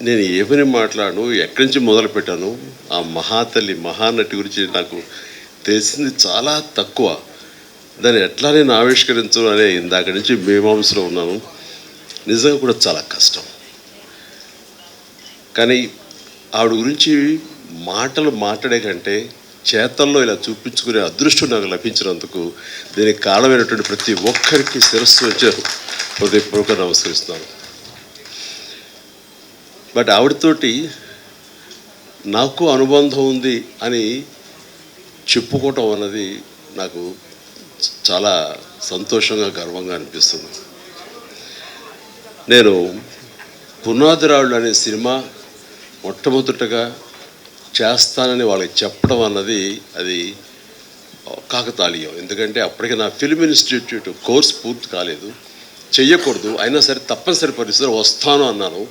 నేను ఏమని మాట్లాడను, ఎక్కడి నుంచి మొదలుపెట్టాను, ఆ మహాతల్లి, మహానటి గురించి నాకు తెలిసింది చాలా తక్కువ. దాన్ని ఎట్లా నేను ఆవిష్కరించను అనే ఇందాక నుంచి మీమాంసలో ఉన్నాను. నిజంగా కూడా చాలా కష్టం. కానీ ఆవిడ గురించి మాటలు మాట్లాడే కంటే చేతల్లో ఇలా చూపించుకునే అదృష్టం నాకు లభించినందుకు దీనికి కారణమైనటువంటి ప్రతి ఒక్కరికి శిరస్సు వచ్చే హృదయపూర్వక నమస్కరిస్తున్నాను. బట్ ఆవిడతోటి నాకు అనుబంధం ఉంది అని చెప్పుకోవటం అన్నది నాకు చాలా సంతోషంగా, గర్వంగా అనిపిస్తుంది. నేను పునాదిరాళ్ళు అనే సినిమా మొట్టమొదటగా చేస్తానని వాళ్ళకి చెప్పడం అన్నది అది కాకతాళీయం. ఎందుకంటే అప్పటికి నా ఫిల్మ్ ఇన్స్టిట్యూట్ కోర్స్ పూర్తి కాలేదు, చెయ్యకూడదు, అయినా సరే తప్పనిసరి పరిస్థితుల్లో వస్తాను అన్నాను.